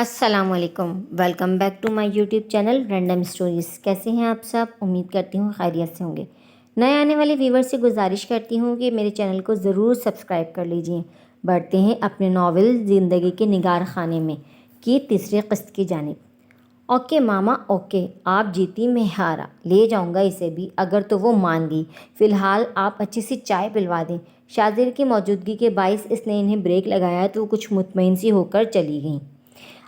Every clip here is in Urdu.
السلام علیکم، welcome back to my YouTube channel Random Stories. کیسے ہیں آپ سب؟ امید کرتی ہوں خیریت سے ہوں گے۔ نئے آنے والے ویور سے گزارش کرتی ہوں کہ میرے چینل کو ضرور سبسکرائب کر لیجئے۔ بڑھتے ہیں اپنے ناول زندگی کے نگار خانے میں کی تیسری قسط کی جانب۔ اوکے ماما اوکے، آپ جیتی میں ہارا، لے جاؤں گا اسے بھی اگر تو وہ مان گئی۔ فی الحال آپ اچھی سی چائے پلوا دیں۔ شاذر کی موجودگی کے باعث اس نے انہیں بریک لگایا تو وہ کچھ مطمئن سی ہو کر چلی گئیں۔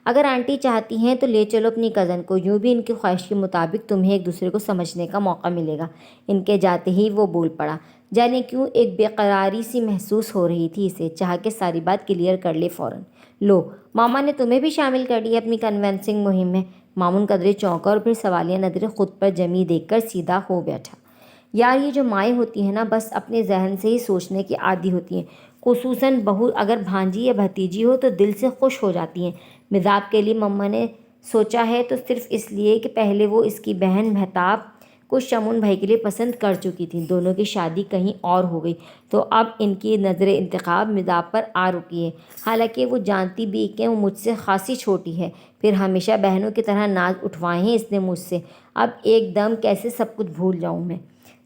اگر آنٹی چاہتی ہیں تو لے چلو اپنی کزن کو، یوں بھی ان کی خواہش کے مطابق تمہیں ایک دوسرے کو سمجھنے کا موقع ملے گا۔ ان کے جاتے ہی وہ بول پڑا۔ جانے کیوں ایک بے قراری سی محسوس ہو رہی تھی اسے، چاہ کے ساری بات کلیئر کر لے فوراً۔ لو، ماما نے تمہیں بھی شامل کر لیا اپنی کنونسنگ مہم میں۔ مامون قدرے چونکا اور پھر سوالیہ نظریں خود پر جمی دیکھ کر سیدھا ہو بیٹھا۔ یار یہ جو مائیں ہوتی ہیں نا، بس اپنے ذہن سے ہی سوچنے کی عادی ہوتی ہیں، خصوصاً بہو اگر بھانجی یا بھتیجی ہو تو دل سے خوش ہو جاتی ہیں۔ مزاق کے لیے مما نے سوچا ہے تو صرف اس لیے کہ پہلے وہ اس کی بہن مہتاب کو شمون بھائی کے لیے پسند کر چکی تھی، دونوں کی شادی کہیں اور ہو گئی تو اب ان کی نظر انتخاب مزاق پر آ رکی ہے۔ حالانکہ وہ جانتی بھی کہ وہ مجھ سے خاصی چھوٹی ہے، پھر ہمیشہ بہنوں کی طرح ناز اٹھوائے ہیں اس نے مجھ سے، اب ایک دم کیسے سب کچھ بھول جاؤں میں،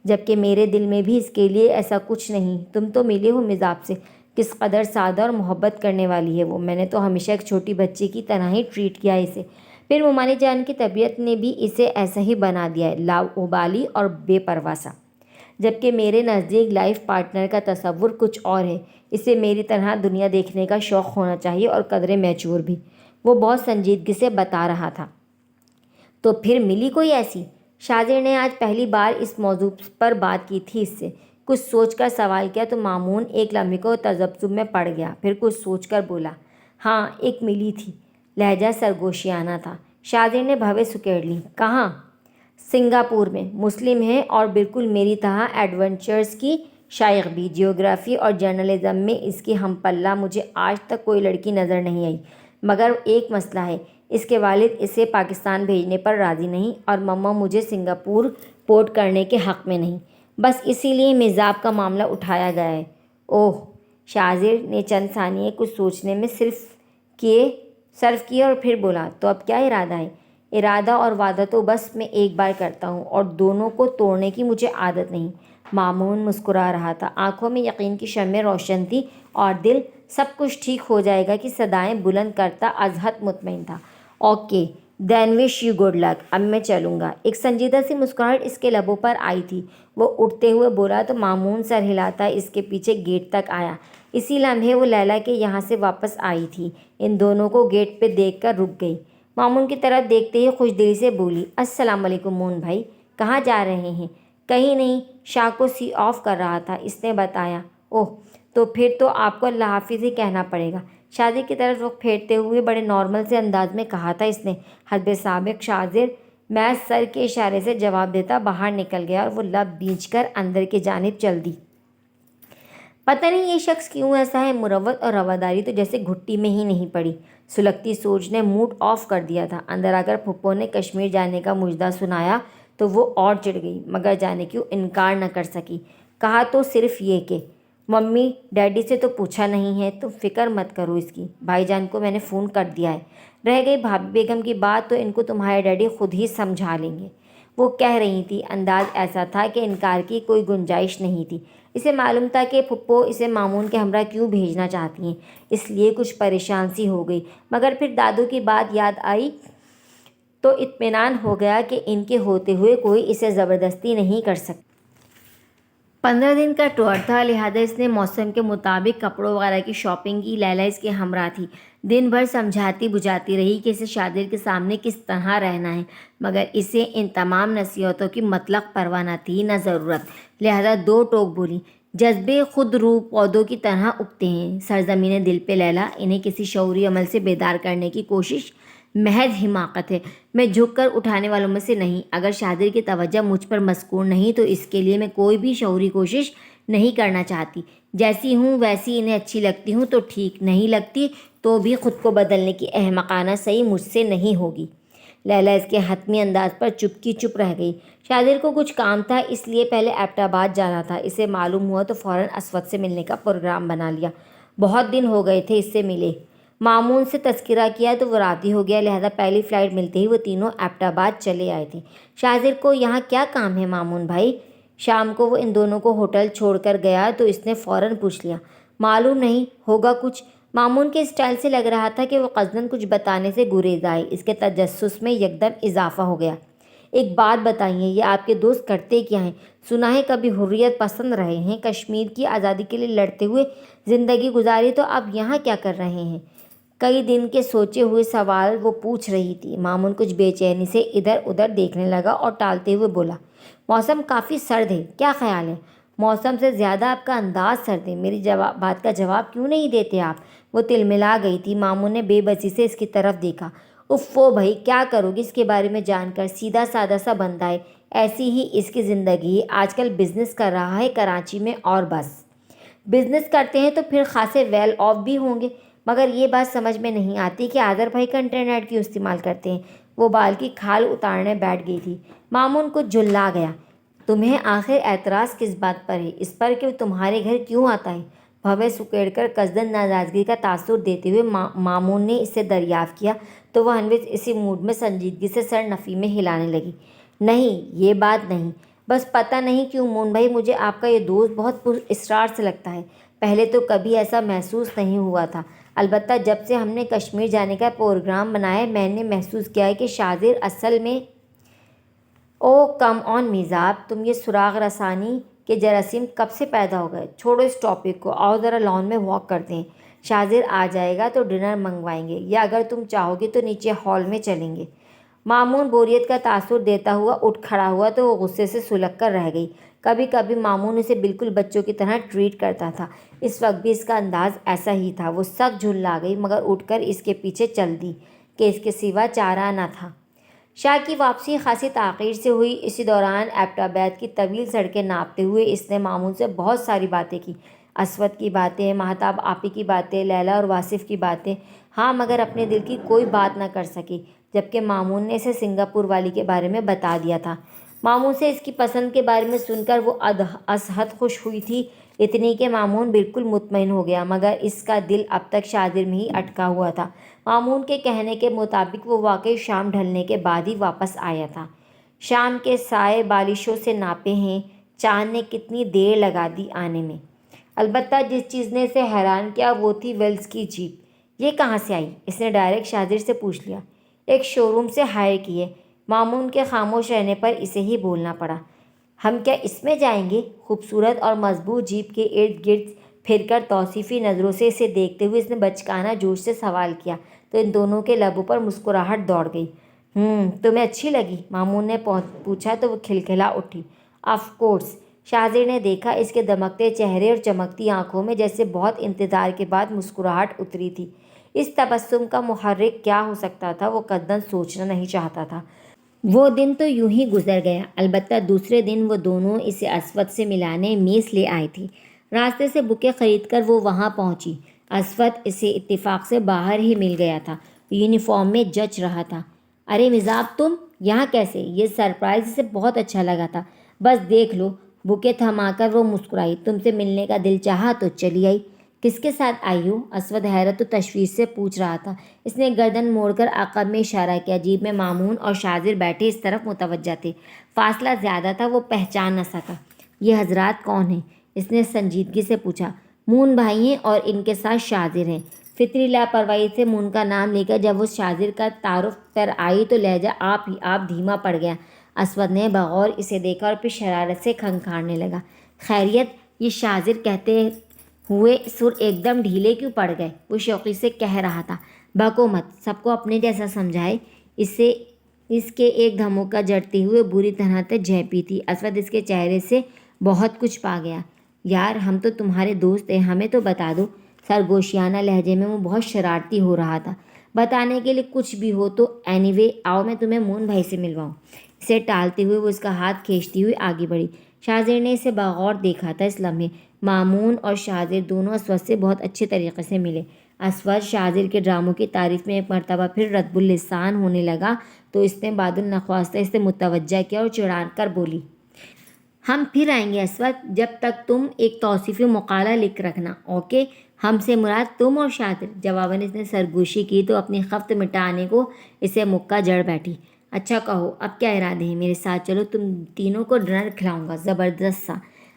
جبکہ میرے دل میں بھی اس کے لیے ایسا کچھ نہیں۔ تم تو ملے ہو مزاق سے، کس قدر سادہ اور محبت کرنے والی ہے وہ، میں نے تو ہمیشہ ایک چھوٹی بچی کی طرح ہی ٹریٹ کیا اسے، پھر ممانی جان کی طبیعت نے بھی اسے ایسا ہی بنا دیا ہے، لاابالی اور بے پرواہ سا، جبکہ میرے نزدیک لائف پارٹنر کا تصور کچھ اور ہے، اسے میری طرح دنیا دیکھنے کا شوق ہونا چاہیے اور قدرے میچور بھی، وہ بہت سنجیدگی سے بتا رہا تھا۔ تو پھر ملی کوئی ایسی؟ شاذر نے آج پہلی بار اس موضوع پر بات کی تھی اس سے۔ کچھ سوچ کر سوال کیا تو مامون ایک لمحے کو تذبذب میں پڑ گیا، پھر کچھ سوچ کر بولا، ہاں ایک ملی تھی۔ لہجہ سرگوشیانہ تھا۔ شاذر نے بھویں سکیڑ لی۔ کہاں؟ سنگاپور میں، مسلم ہے اور بالکل میری طرح ایڈونچرز کی شائق بھی، جیوگرافی اور جرنلزم میں اس کی ہم پلہ مجھے آج تک کوئی لڑکی نظر نہیں آئی، مگر ایک مسئلہ ہے، اس کے والد اسے پاکستان بھیجنے پر راضی نہیں اور مما مجھے سنگاپور پورٹ کرنے کے حق میں نہیں، بس اسی لیے مزاج کا معاملہ اٹھایا گیا ہے۔ اوہ! شاذر نے چند ثانیے کچھ سوچنے میں صرف کیے اور پھر بولا، تو اب کیا ارادہ ہے؟ ارادہ اور وعدہ تو بس میں ایک بار کرتا ہوں اور دونوں کو توڑنے کی مجھے عادت نہیں۔ مامون مسکرا رہا تھا، آنکھوں میں یقین کی شمع روشن تھی اور دل سب کچھ ٹھیک ہو جائے گا کی صدائیں بلند کرتا ازحد مطمئن تھا۔ Okay then wish you good luck, اب میں چلوں گا۔ ایک سنجیدہ سی مسکراہٹ اس کے لبوں پر آئی تھی۔ وہ اٹھتے ہوئے بولا تو مامون سر ہلاتا اس کے پیچھے گیٹ تک آیا۔ اسی لمحے وہ لیلا کے یہاں سے واپس آئی تھی، ان دونوں کو گیٹ پہ دیکھ کر رک گئی۔ مامون کی طرف دیکھتے ہی خوش دلی سے بولی، السلام علیکم مون بھائی، کہاں جا رہے ہیں؟ کہیں نہیں، شاہ کو سی آف کر رہا تھا، اس نے بتایا۔ اوہ، تو پھر تو آپ کو اللہ حافظ ہی کہنا پڑے گا۔ شاذر کی طرف رخ پھیرتے ہوئے بڑے نارمل سے انداز میں کہا تھا اس نے۔ حسب سابق شاذر محض سر کے اشارے سے جواب دیتا باہر نکل گیا اور وہ لب بھینچ کر اندر کی جانب چل دی۔ پتہ نہیں یہ شخص کیوں ایسا ہے، مروت اور رواداری تو جیسے گھٹی میں ہی نہیں پڑی۔ سلگتی سوچ نے موڈ آف کر دیا تھا۔ اندر آ کر پھپھو نے کشمیر جانے کا مژدہ سنایا تو وہ اور چڑھ گئی، مگر جانے کیوں انکار نہ کر سکی۔ کہا تو صرف یہ کہ ممی ڈیڈی سے تو پوچھا نہیں ہے، تم فکر مت کرو اس کی، بھائی جان کو میں نے فون کر دیا ہے، رہ گئی بھابھی بیگم کی بات تو ان کو تمہارے ڈیڈی خود ہی سمجھا لیں گے، وہ کہہ رہی تھی۔ انداز ایسا تھا کہ انکار کی کوئی گنجائش نہیں تھی۔ اسے معلوم تھا کہ پھپھو اسے مامون کے ہمراہ کیوں بھیجنا چاہتی ہیں، اس لیے کچھ پریشان سی ہو گئی، مگر پھر دادو کی بات یاد آئی تو اطمینان ہو گیا کہ ان کے ہوتے ہوئے کوئی اسے زبردستی نہیں کر سکتا۔ 15 دن کا ٹور تھا، لہٰذا اس نے موسم کے مطابق کپڑوں وغیرہ کی شاپنگ کی۔ لیلا اس کے ہمراہ تھی، دن بھر سمجھاتی بجھاتی رہی کہ اسے شاذر کے سامنے کس طرح رہنا ہے، مگر اسے ان تمام نصیحتوں کی مطلق پرواہ نہ تھی نہ ضرورت، لہٰذا دو ٹوک بولی، جذبے خود رو پودوں کی طرح اگتے ہیں سرزمین دل پہ لیلا، انہیں کسی شعوری عمل سے بیدار کرنے کی کوشش محض حماقت ہے، میں جھک کر اٹھانے والوں میں سے نہیں، اگر شاذر کی توجہ مجھ پر مذکور نہیں تو اس کے لیے میں کوئی بھی شعوری کوشش نہیں کرنا چاہتی، جیسی ہوں ویسی انہیں اچھی لگتی ہوں تو ٹھیک، نہیں لگتی تو بھی خود کو بدلنے کی احمقانہ سعی مجھ سے نہیں ہوگی۔ لیلا اس کے حتمی انداز پر چپ کی چپ رہ گئی۔ شاذر کو کچھ کام تھا اس لیے پہلے ایبٹ آباد جانا تھا، اسے معلوم ہوا تو فوراً اسود سے ملنے کا پروگرام بنا لیا، بہت دن ہو گئے تھے اس سے ملے۔ مامون سے تذکرہ کیا تو وہ راضی ہو گیا، لہذا پہلی فلائٹ ملتے ہی وہ تینوں ایبٹ آباد چلے آئے تھے۔ شاہ کو یہاں کیا کام ہے مامون بھائی؟ شام کو وہ ان دونوں کو ہوٹل چھوڑ کر گیا تو اس نے فوراً پوچھ لیا۔ معلوم نہیں، ہوگا کچھ۔ مامون کے اسٹائل سے لگ رہا تھا کہ وہ قصداً کچھ بتانے سے گریز آئے۔ اس کے تجسس میں یکدم اضافہ ہو گیا۔ ایک بات بتائیے، یہ آپ کے دوست کرتے کیا ہیں؟ سنا ہے کبھی حریت پسند رہے ہیں، کشمیر کی آزادی کے لیے لڑتے ہوئے زندگی گزاری، تو اب یہاں کیا کر رہے ہیں؟ کئی دن کے سوچے ہوئے سوال وہ پوچھ رہی تھی۔ مامون کچھ بے چینی سے ادھر ادھر دیکھنے لگا اور ٹالتے ہوئے بولا، موسم کافی سرد ہے، کیا خیال ہے؟ موسم سے زیادہ آپ کا انداز سرد ہے، میری بات کا جواب کیوں نہیں دیتے آپ؟ وہ تلملا گئی تھی۔ مامون نے بے بسی سے اس کی طرف دیکھا۔ اوفو بھائی، کیا کرو گی اس کے بارے میں جان کر؟ سیدھا سادہ سا بندہ ہے، ایسی ہی اس کی زندگی ہے۔ آج کل بزنس کر رہا ہے کراچی میں، اور بس۔ بزنس کرتے ہیں تو پھر خاصے ویل آف بھی ہوں گے، مگر یہ بات سمجھ میں نہیں آتی کہ آذر بھائی کا انٹرنیٹ کیوں استعمال کرتے ہیں؟ وہ بال کی کھال اتارنے بیٹھ گئی تھی۔ مامون کچھ جھلا گیا۔ تمہیں آخر اعتراض کس بات پر ہے؟ اس پر کہ وہ تمہارے گھر کیوں آتا ہے؟ بھویں سکیڑ کر قصداً ناراضگی کا تاثر دیتے ہوئے مامون نے اس سے دریافت کیا تو وہ ہنوز اسی موڈ میں سنجیدگی سے سر نفی میں ہلانے لگی۔ نہیں، یہ بات نہیں، بس پتہ نہیں کیوں مون بھائی مجھے آپ کا یہ دوست بہت پر اسرار سے لگتا ہے۔ پہلے تو کبھی ایسا محسوس نہیں ہوا تھا، البتہ جب سے ہم نے کشمیر جانے کا پروگرام بنایا ہے میں نے محسوس کیا ہے کہ شاذر اصل میں… او کم آن میزاب، تم یہ سراغ رسانی کے جراثیم کب سے پیدا ہو گئے؟ چھوڑو اس ٹاپک کو، آؤ ذرا لان میں واک کرتے ہیں۔ شاذر آ جائے گا تو ڈنر منگوائیں گے، یا اگر تم چاہو گے تو نیچے ہال میں چلیں گے۔ مامون بوریت کا تاثر دیتا ہوا اٹھ کھڑا ہوا تو وہ غصے سے سلگ کر رہ گئی۔ کبھی کبھی مامون اسے بالکل بچوں کی طرح ٹریٹ کرتا تھا، اس وقت بھی اس کا انداز ایسا ہی تھا۔ وہ سخت جھلا گئی مگر اٹھ کر اس کے پیچھے چل دی کہ اس کے سوا چارہ نہ تھا۔ شاہ کی واپسی خاصی تاخیر سے ہوئی۔ اسی دوران ایبٹ آباد کی طویل سڑکیں ناپتے ہوئے اس نے مامون سے بہت ساری باتیں کی، اسود کی باتیں، مہتاب آپی کی باتیں، لیلی اور واصف کی باتیں، ہاں مگر اپنے دل کی کوئی بات نہ کر سکی، جبکہ مامون نے اسے سنگاپور والی کے بارے میں بتا دیا تھا۔ مامون سے اس کی پسند کے بارے میں سن کر وہ از حد خوش ہوئی تھی، اتنی کہ مامون بالکل مطمئن ہو گیا، مگر اس کا دل اب تک شاذر میں ہی اٹکا ہوا تھا۔ مامون کے کہنے کے مطابق وہ واقعی شام ڈھلنے کے بعد ہی واپس آیا تھا۔ شام کے سائے بالشوں سے ناپے ہیں، چاند نے کتنی دیر لگا دی آنے میں۔ البتہ جس چیز نے اسے حیران کیا وہ تھی ویلز کی جیپ۔ یہ کہاں سے آئی؟ اس نے ڈائریکٹ شاذر سے پوچھ لیا۔ ایک شو روم سے ہائر کی ہے۔ مامون کے خاموش رہنے پر اسے ہی بولنا پڑا۔ ہم کیا اس میں جائیں گے؟ خوبصورت اور مضبوط جیپ کے ارد گرد پھر کر توصیفی نظروں سے اسے دیکھتے ہوئے اس نے بچکانہ جوش سے سوال کیا تو ان دونوں کے لبوں پر مسکراہٹ دوڑ گئی۔ تمہیں اچھی لگی؟ مامون نے پوچھا تو وہ کھلکھلا اٹھی۔ Of course. شاذر نے دیکھا اس کے دمکتے چہرے اور چمکتی آنکھوں میں جیسے بہت انتظار کے بعد مسکراہٹ اتری تھی۔ اس تبسم کا محرک کیا ہو سکتا تھا وہ قطعاً سوچنا نہیں چاہتا تھا۔ وہ دن تو یوں ہی گزر گیا، البتہ دوسرے دن وہ دونوں اسے اسود سے ملانے میس لے آئی تھی۔ راستے سے بکے خرید کر وہ وہاں پہنچی۔ اسود اسے اتفاق سے باہر ہی مل گیا تھا، یونیفارم میں جچ رہا تھا۔ ارے مزاب، تم یہاں کیسے؟ یہ سرپرائز اسے بہت اچھا لگا تھا۔ بس دیکھ لو، بکے تھما کر وہ مسکرائی۔ تم سے ملنے کا دل چاہا تو چلی آئی۔ کس کے ساتھ آئی ہو؟ اسود حیرت و تشویش سے پوچھ رہا تھا۔ اس نے گردن موڑ کر عقب میں اشارہ کیا۔ جیپ میں مامون اور شاذر بیٹھے اس طرف متوجہ تھے، فاصلہ زیادہ تھا، وہ پہچان نہ سکا۔ یہ حضرات کون ہیں؟ اس نے سنجیدگی سے پوچھا۔ مون بھائی ہیں اور ان کے ساتھ شاذر ہیں۔ فطری لاپرواہی سے مون کا نام لے کر جب وہ شاذر کا تعارف پر آئی تو لہجہ آپ دھیما پڑ گیا۔ اسود نے بغور اسے دیکھا اور پھر شرارت سے کھنکھانے لگا۔ خیریت؟ یہ شاذر کہتے ہوئے سر ایک دم ڈھیلے کیوں پڑ گئے؟ وہ شوقی سے کہہ رہا تھا۔ بکو مت، سب کو اپنے جیسا سمجھائے۔ اس کے ایک دھموکا جڑتے ہوئے بری طرح سے جھیپی تھی۔ اسود اس کے چہرے سے بہت کچھ پا گیا۔ یار ہم تو تمہارے دوست ہیں، ہمیں تو بتا دو۔ سرگوشیانہ لہجے میں وہ بہت شرارتی ہو رہا تھا۔ بتانے کے لیے کچھ بھی ہو تو اینی وے آؤ میں تمہیں مون بھائی سے ملواؤں۔ اسے ٹالتے ہوئے وہ اس کا ہاتھ کھینچتی ہوئی آگے بڑھی۔ شاذر نے اسے بغور دیکھا تھا۔ اس لمحے مامون اور شاذر دونوں اسود سے بہت اچھے طریقے سے ملے۔ اسود شاذر کے ڈراموں کی تعریف میں ایک مرتبہ پھر رطب اللسان ہونے لگا تو اس نے بعد النخواستہ اسے متوجہ کیا اور چڑھا کر بولی، ہم پھر آئیں گے اسود، جب تک تم ایک توصیفی مقالہ لکھ رکھنا، اوکے؟ ہم سے مراد تم اور شاطر، جواباً اس نے سرگوشی کی تو اپنی خفت مٹانے کو اسے مکہ جڑ بیٹھی۔ اچھا کہو اب کیا ارادے ہیں؟ میرے ساتھ چلو، تم تینوں کو ڈنر کھلاؤں گا زبردست سا۔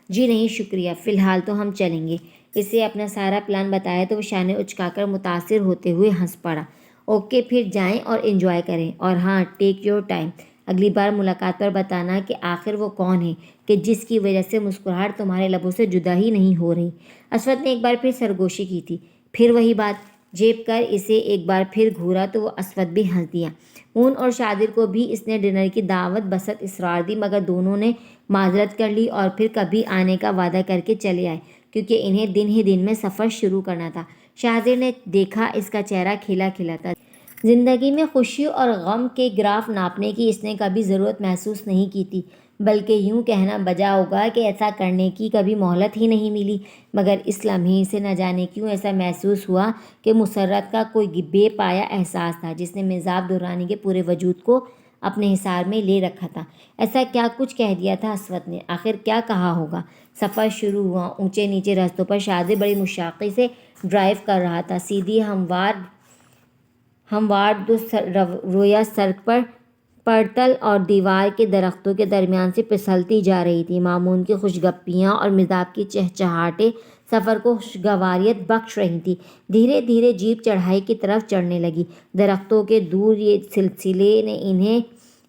جی نہیں شکریہ، فی الحال تو ہم چلیں گے۔ اسے اپنا سارا پلان بتایا تو وہ شانے اچکا کر متاثر ہوتے ہوئے ہنس پڑا۔ اوکے پھر جائیں اور انجوائے کریں، اور ہاں ٹیک یور ٹائم، اگلی بار ملاقات پر بتانا کہ آخر وہ کون ہے کہ جس کی وجہ سے مسکراہٹ تمہارے لبوں سے جدا ہی نہیں ہو رہی۔ اسود نے ایک بار پھر سرگوشی کی تھی۔ پھر وہی بات، جیب کر اسے ایک بار پھر گھورا تو وہ اسود بھی ہنس دیا۔ اون اور شادر کو بھی اس نے ڈنر کی دعوت بسط اصرار دی، مگر دونوں نے معذرت کر لی اور پھر کبھی آنے کا وعدہ کر کے چلے آئے، کیونکہ انہیں دن ہی دن میں سفر شروع کرنا تھا۔ شاہزیر نے دیکھا اس کا چہرہ کھلا کھلا تھا۔ زندگی میں خوشی اور غم کے گراف ناپنے کی اس نے کبھی ضرورت محسوس نہیں کی تھی، بلکہ یوں کہنا بجا ہوگا کہ ایسا کرنے کی کبھی مہلت ہی نہیں ملی، مگر اس لمحے سے نہ جانے کیوں ایسا محسوس ہوا کہ مسرت کا کوئی بے پایا احساس تھا جس نے مزاج درانی کے پورے وجود کو اپنے حصار میں لے رکھا تھا۔ ایسا کیا کچھ کہہ دیا تھا اسود نے؟ آخر کیا کہا ہوگا؟ سفر شروع ہوا۔ اونچے نیچے راستوں پر شاہزادہ بڑی مشاقی سے ڈرائیو کر رہا تھا۔ سیدھی ہموار رویا سڑک پر پرتل اور دیوار کے درختوں کے درمیان سے پھسلتی جا رہی تھی۔ مامون کی خوشگپیاں اور مزاح کی چہچہاہٹیں سفر کو خوشگواریت بخش رہی تھیں۔ دھیرے دھیرے جیپ چڑھائی کی طرف چڑھنے لگی۔ درختوں کے دور یہ سلسلے نے انہیں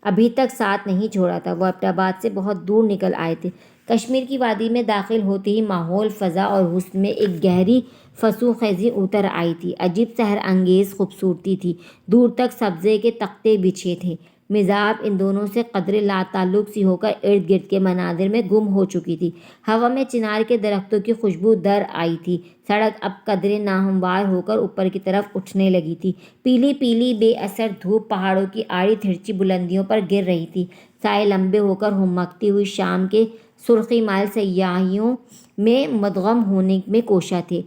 ابھی تک ساتھ نہیں چھوڑا تھا۔ وہ ایبٹ آباد سے بہت دور نکل آئے تھے۔ کشمیر کی وادی میں داخل ہوتے ہی ماحول، فضا اور حسن میں ایک گہری فسوں خیزی اتر آئی تھی۔ عجیب سحر انگیز خوبصورتی تھی۔ دور تک سبزے کے تختے بچھے تھے۔ مزاج ان دونوں سے قدرے لاتعلق سی ہو کر ارد گرد کے مناظر میں گم ہو چکی تھی۔ ہوا میں چنار کے درختوں کی خوشبو در آئی تھی۔ سڑک اب قدرے ناہموار ہو کر اوپر کی طرف اٹھنے لگی تھی۔ پیلی پیلی بے اثر دھوپ پہاڑوں کی آڑی تھرچی بلندیوں پر گر رہی تھی۔ سائے لمبے ہو کر ہمکتی ہوئی شام کے سرخی مائل سیاہیوں میں مدغم ہونے میں کوشاں تھے۔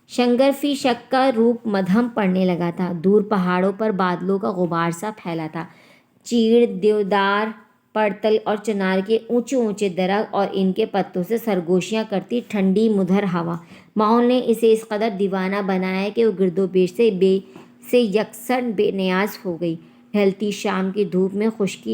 شنگر فی شک کا روپ مدھم پڑنے لگا تھا۔ دور پہاڑوں پر بادلوں کا غبار سا پھیلا تھا۔ چیڑ، دیودار، پرتل اور چنار کے اونچے اونچے درخت اور ان کے پتوں سے سرگوشیاں کرتی ٹھنڈی مدھر ہوا، ماحول نے اسے اس قدر دیوانہ بنایا کہ وہ گرد و پیش سے یکسر بے نیاز ہو گئی۔ ڈھلتی شام کی دھوپ میں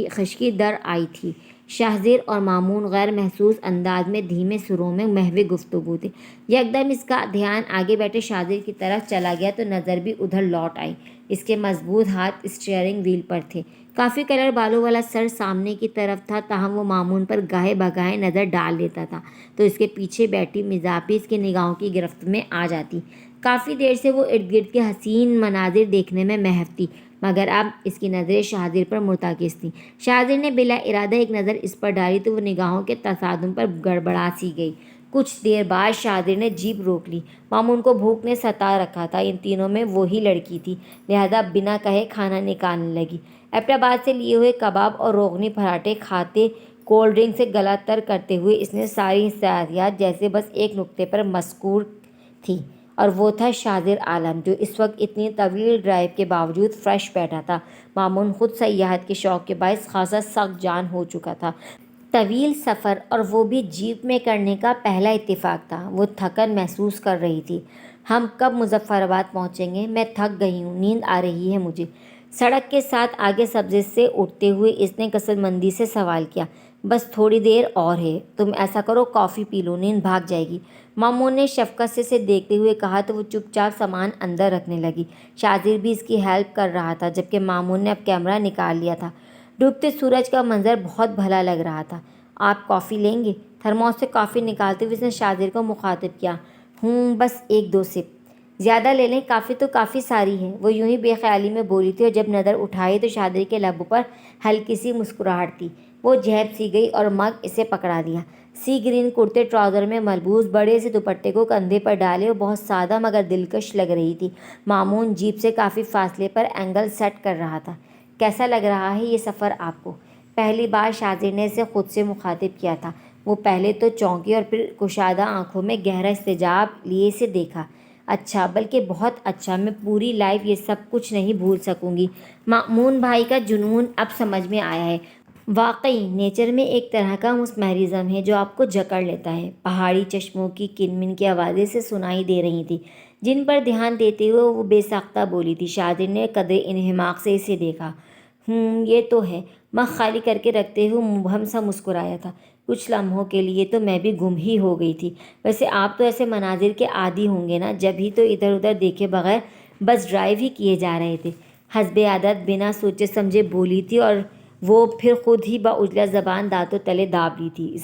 خشکی در آئی تھی۔ شاہزیر اور مامون غیر محسوس انداز میں دھیمے سروں میں محو گفتگو تھے۔ یکدم اس کا دھیان آگے بیٹھے شاہزیر کی طرف چلا گیا تو نظر بھی ادھر لوٹ آئی۔ اس کے مضبوط ہاتھ اسٹیئرنگ وہیل پر تھے۔ کافی کلر بالوں والا سر سامنے کی طرف تھا، تاہم وہ مامون پر گاہے بگاہے نظر ڈال لیتا تھا تو اس کے پیچھے بیٹھی مزاح بھی اس کی نگاہوں کی گرفت میں آ جاتی۔ کافی دیر سے وہ ارد گرد کے حسین مناظر دیکھنے میں محو تھی، مگر اب اس کی نظریں شاہزیر پر مرتکز تھیں۔ شاہزیر نے بلا ارادہ ایک نظر اس پر ڈالی تو وہ نگاہوں کے تصادم پر گڑبڑا سی گئی۔ کچھ دیر بعد شاہزیر نے جیپ روک لی۔ مامون کو بھوک نے ستا رکھا تھا۔ ان تینوں میں وہی لڑکی تھی، لہذا بنا کہے کھانا نکالنے لگی۔ ایبٹ آباد سے لیے ہوئے کباب اور روغنی پراٹھے کھاتے کولڈ ڈرنک سے گلا تر کرتے ہوئے اس نے ساری حساسیات جیسے بس ایک نکتے پر مسکور تھی، اور وہ تھا شاہزیر عالم، جو اس وقت اتنی طویل ڈرائیو کے باوجود فریش بیٹھا تھا۔ مامون خود سیاحت کے شوق کے باعث خاصا سخت جان ہو چکا تھا۔ طویل سفر، اور وہ بھی جیپ میں کرنے کا پہلا اتفاق تھا۔ وہ تھکن محسوس کر رہی تھی۔ ہم کب مظفر آباد پہنچیں گے؟ میں تھک گئی ہوں، نیند آ رہی ہے مجھے۔ سڑک کے ساتھ آگے سبزے سے اٹھتے ہوئے اس نے کثرت مندی سے سوال کیا۔ بس تھوڑی دیر اور ہے، تم ایسا کرو کافی پی لو، نیند بھاگ جائے گی، مامون نے شفقت سے اسے دیکھتے ہوئے کہا تو وہ چپ چاپ سامان اندر رکھنے لگی۔ شاہزیر بھی اس کی ہیلپ کر رہا تھا، جبکہ مامون نے اب کیمرہ نکال لیا تھا۔ ڈوبتے سورج کا منظر بہت بھلا لگ رہا تھا۔ آپ کافی لیں گے؟ تھرموس سے کافی نکالتے ہوئے اس نے شاہزیر کو مخاطب کیا۔ بس ایک دو سپ۔ زیادہ لے لیں، کافی تو کافی ساری ہے، وہ یوں ہی بے خیالی میں بولی تھی، اور جب نظر اٹھائی تو شاہزیر کے لبوں پر ہلکی سی مسکراہٹ تھی۔ وہ جھیپ سی گئی اور مگ اسے پکڑا دیا۔ سی گرین کرتے ٹراؤزر میں ملبوس بڑے سے دوپٹے کو کندھے پر ڈالے وہ بہت سادہ مگر دلکش لگ رہی تھی۔ مامون جیپ سے کافی فاصلے پر اینگل سیٹ کر رہا تھا۔ کیسا لگ رہا ہے یہ سفر آپ کو؟ پہلی بار شاہزیر نے اسے خود سے مخاطب کیا تھا۔ وہ پہلے تو چونکی اور پھر کشادہ آنکھوں میں گہرا استجاب لیے اسے دیکھا۔ اچھا، بلکہ بہت اچھا، میں پوری لائف یہ سب کچھ نہیں بھول سکوں گی۔ مامون بھائی کا جنون اب سمجھ میں آیا ہے۔ واقعی نیچر میں ایک طرح کا مسمرزم ہے جو آپ کو جکڑ لیتا ہے۔ پہاڑی چشموں کی کنمن کی آوازیں سے سنائی دے رہی تھی جن پر دھیان دیتے ہوئے وہ بے ساختہ بولی تھی۔ شادر نے قدرے انہماک سے اسے دیکھا۔ یہ تو ہے۔ مخ خالی کر کے رکھتے ہوئے مبہم سا مسکرایا تھا۔ کچھ لمحوں کے لیے تو میں بھی گم ہی ہو گئی تھی۔ ویسے آپ تو ایسے مناظر کے عادی ہوں گے نا، جب ہی تو ادھر ادھر دیکھے بغیر بس ڈرائیو ہی کیے جا رہے تھے۔ حسب عادت بنا سوچے سمجھے بولی تھی، اور وہ پھر خود ہی باعجلہ زبان دانتوں تلے داب لی تھی۔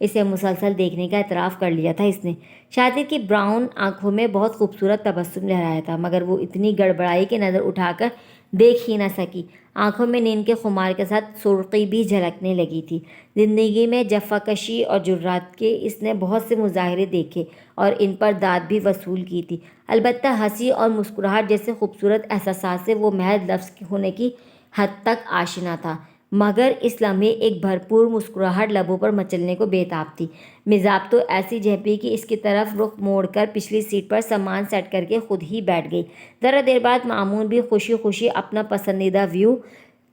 اسے مسلسل دیکھنے کا اعتراف کر لیا تھا اس نے۔ شادر کی براؤن آنکھوں میں بہت خوبصورت تبسم لہرایا تھا، مگر وہ اتنی گڑبڑائی کہ نظر اٹھا کر دیکھ ہی نہ سکی۔ آنکھوں میں نیند کے خمار کے ساتھ سرخی بھی جھلکنے لگی تھی۔ زندگی میں جفاکشی اور جرات کے اس نے بہت سے مظاہرے دیکھے اور ان پر داد بھی وصول کی تھی، البتہ ہنسی اور مسکراہٹ جیسے خوبصورت احساسات سے وہ محض لفظ ہونے کی حد تک آشنا تھا، مگر اس لمحے ایک بھرپور مسکراہٹ لبوں پر مچلنے کو بے تاب تھی۔ مزاج تو ایسی جھپی کہ اس کی طرف رخ موڑ کر پچھلی سیٹ پر سامان سیٹ کر کے خود ہی بیٹھ گئی۔ ذرا دیر بعد مامون بھی خوشی خوشی اپنا پسندیدہ ویو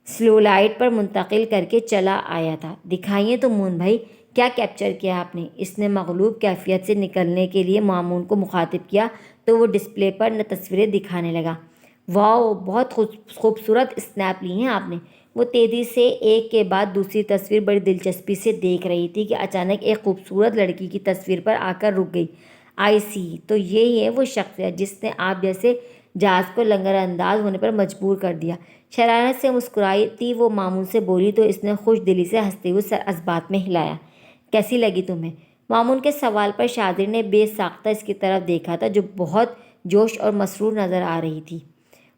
سلو لائٹ پر منتقل کر کے چلا آیا تھا۔ دکھائیے تو مون بھائی، کیا کیپچر کیا آپ نے؟ اس نے مغلوب کیفیت سے نکلنے کے لیے مامون کو مخاطب کیا تو وہ ڈسپلے پر تصویریں دکھانے لگا۔ واؤ، بہت خوبصورت اسنیپ لی ہیں آپ نے۔ وہ تیزی سے ایک کے بعد دوسری تصویر بڑی دلچسپی سے دیکھ رہی تھی کہ اچانک ایک خوبصورت لڑکی کی تصویر پر آ کر رک گئی۔ آئی سی، تو یہی ہے وہ شخصیت جس نے آپ جیسے جاز کو لنگر انداز ہونے پر مجبور کر دیا۔ شرارت سے مسکراتی وہ مامون سے بولی تو اس نے خوش دلی سے ہنستے ہوئے سر اسبات میں ہلایا۔ کیسی لگی تمہیں؟ مامون کے سوال پر شادر نے بے ساختہ اس کی طرف دیکھا تھا، جو بہت جوش اور مسرور نظر آ رہی تھی۔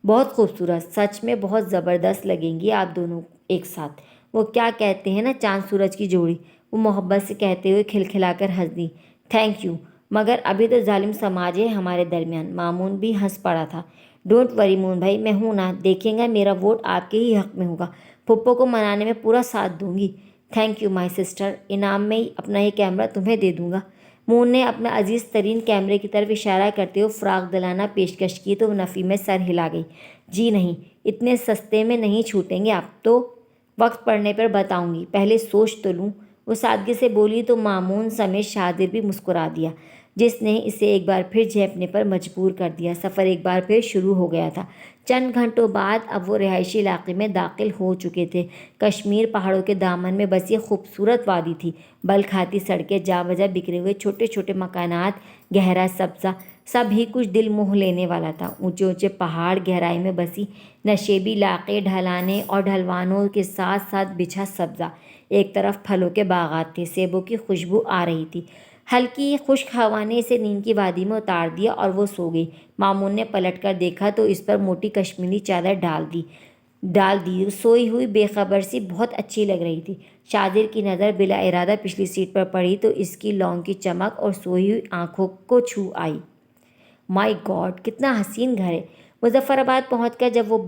بہت خوبصورت، سچ میں بہت زبردست لگیں گی آپ دونوں ایک ساتھ۔ وہ کیا کہتے ہیں نا، چاند سورج کی جوڑی، وہ محبت سے کہتے ہوئے کھلکھلا کر ہنس دی۔ تھینک یو، مگر ابھی تو ظالم سماج ہے ہمارے درمیان۔ مامون بھی ہنس پڑا تھا۔ ڈونٹ وری مون بھائی، میں ہوں نا، دیکھیں گا میرا ووٹ آپ کے ہی حق میں ہوگا۔ پھپھو کو منانے میں پورا ساتھ دوں گی۔ تھینک یو مائی سسٹر، انعام میں اپنا یہ کیمرہ تمہیں دے دوں گا۔ مون نے اپنا عزیز ترین کیمرے کی طرف اشارہ کرتے ہوئے فراق دلانہ پیشکش کی تو نفی میں سر ہلا گئی۔ جی نہیں، اتنے سستے میں نہیں چھوٹیں گے آپ تو، وقت پڑنے پر بتاؤں گی، پہلے سوچ تو لوں۔ وہ سادگی سے بولی تو مامون سمیت شادر بھی مسکرا دیا، جس نے اسے ایک بار پھر جھیپنے پر مجبور کر دیا۔ سفر ایک بار پھر شروع ہو گیا تھا۔ چند گھنٹوں بعد اب وہ رہائشی علاقے میں داخل ہو چکے تھے۔ کشمیر پہاڑوں کے دامن میں بسی خوبصورت وادی تھی۔ بل کھاتی سڑکیں، جا بجا بکھرے ہوئے چھوٹے چھوٹے مکانات، گہرا سبزہ، سب ہی کچھ دل موہ لینے والا تھا۔ اونچے اونچے پہاڑ، گہرائی میں بسی نشیبی علاقے، ڈھلانیں اور ڈھلوانوں کے ساتھ ساتھ بچھا سبزہ۔ ایک طرف پھلوں کے باغات تھے، سیبوں کی خوشبو آ رہی تھی۔ ہلکی خشک ہوا نے اسے نیند کی وادی میں اتار دیا اور وہ سو گئی۔ مامون نے پلٹ کر دیکھا تو اس پر موٹی کشمیری چادر ڈال دی سوئی ہوئی بے خبر سی بہت اچھی لگ رہی تھی۔ شادر کی نظر بلا ارادہ پچھلی سیٹ پر پڑی تو اس کی لونگ کی چمک اور سوئی ہوئی آنکھوں کو چھو آئی۔ مائی گاڈ، کتنا حسین گھر ہے۔ مظفر آباد پہنچ کر جب وہ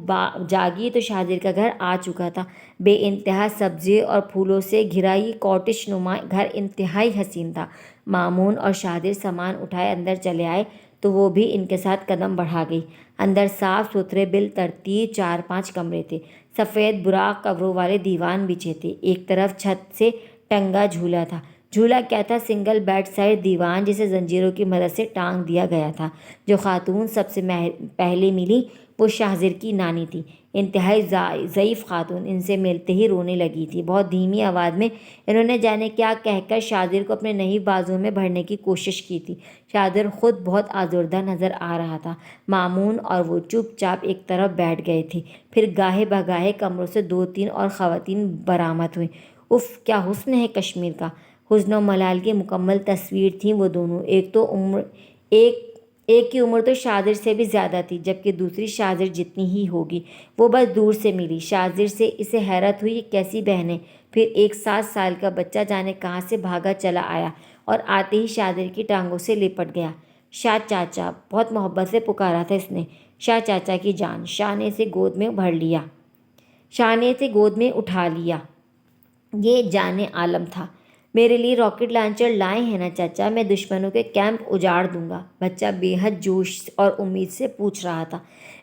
جاگی تو شادر کا گھر آ چکا تھا۔ بے انتہا سبزے اور پھولوں سے گھرا یہ کاٹیج نما گھر انتہائی حسین تھا۔ مامون اور شادر سامان اٹھائے اندر چلے آئے تو وہ بھی ان کے ساتھ قدم بڑھا گئی۔ اندر صاف ستھرے بالترتیب 4-5 کمرے تھے۔ سفید براق کوروں والے دیوان بچھے تھے۔ ایک طرف چھت سے ٹنگا جھولا تھا۔ جھولا کیا تھا، سنگل بیڈ سائڈ دیوان جسے زنجیروں کی مدد سے ٹانگ دیا گیا تھا۔ جو خاتون سب سے پہلے ملی وہ شاہزر کی نانی تھی، انتہائی ضعیف خاتون۔ ان سے ملتے ہی رونے لگی تھی۔ بہت دھیمی آواز میں انہوں نے جانے کیا کہہ کر شادر کو اپنے نہی بازوں میں بھرنے کی کوشش کی تھی۔ شادر خود بہت آزردہ نظر آ رہا تھا۔ مامون اور وہ چپ چاپ ایک طرف بیٹھ گئے تھے۔ پھر گاہے بگاہے کمروں سے 2-3 اور خواتین برآمد ہوئیں۔ اف، کیا حسن ہے کشمیر کا! حزن و ملال کی مکمل تصویر تھیں وہ دونوں۔ ایک کی عمر تو شادر سے بھی زیادہ تھی، جبکہ دوسری شادر جتنی ہی ہوگی۔ وہ بس دور سے ملی۔ شادر سے اسے حیرت ہوئی، کیسی بہنیں! پھر ایک 7 سال کا بچہ جانے کہاں سے بھاگا چلا آیا اور آتے ہی شادر کی ٹانگوں سے لپٹ گیا۔ شاہ چاچا، بہت محبت سے پکارا تھا اس نے۔ شاہ چاچا کی جان! شاہ نے اسے گود میں اٹھا لیا۔ یہ جان عالم تھا۔ میرے لیے راکٹ لانچر لائے ہیں نا چاچا؟ میں دشمنوں کے کیمپ اجاڑ دوں گا، بچہ بے حد جوش اور امید سے پوچھ رہا تھا۔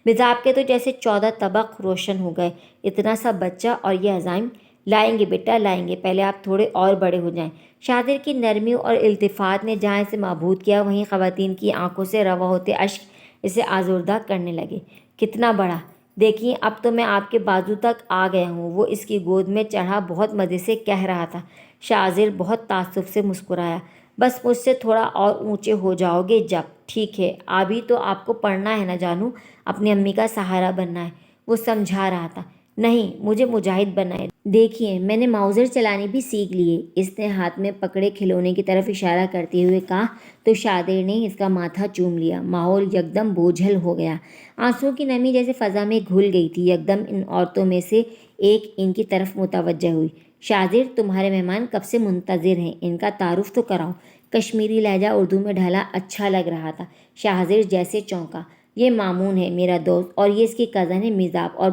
مزاج کے تو جیسے 14 طبق روشن ہو گئے۔ اتنا سا بچہ اور یہ عزائم! لائیں گے بیٹا لائیں گے، پہلے آپ تھوڑے اور بڑے ہو جائیں۔ شاذر کی نرمی اور التفات نے جہاں اسے معبود کیا، وہیں خواتین کی آنکھوں سے رواں ہوتے اشک اسے آزردہ کرنے لگے۔ کتنا بڑا، دیکھیے اب تو میں آپ کے بازو تک آ گیا ہوں، وہ اس کی گود میں چڑھا بہت مزے سے کہہ رہا تھا۔ شاذر بہت تعصب سے مسکرایا۔ بس مجھ سے تھوڑا اور اونچے ہو جاؤ گے جب، ٹھیک ہے؟ ابھی تو آپ کو پڑھنا ہے نا جانو، اپنی امی کا سہارا بننا ہے، وہ سمجھا رہا تھا۔ نہیں، مجھے مجاہد بننا ہے، دیکھیے میں نے ماؤزر چلانی بھی سیکھ لی ہے، اس نے ہاتھ میں پکڑے کھلونے کی طرف اشارہ کرتے ہوئے کہا تو شاذر نے اس کا ماتھا چوم لیا۔ ماحول یکدم بوجھل ہو گیا، آنسوؤں کی نمی جیسے فضا میں گھل گئی تھی۔ یکدم ان عورتوں میں سے ایک ان کی طرف متوجہ ہوئی۔ شاذر، تمہارے مہمان کب سے منتظر ہیں، ان کا تعارف تو کراؤ۔ کشمیری لہجہ اردو میں ڈھالا اچھا لگ رہا تھا۔ شاذر جیسے چونکا۔ یہ مامون ہے میرا دوست، اور یہ اس کی کزن ہے میزاب، اور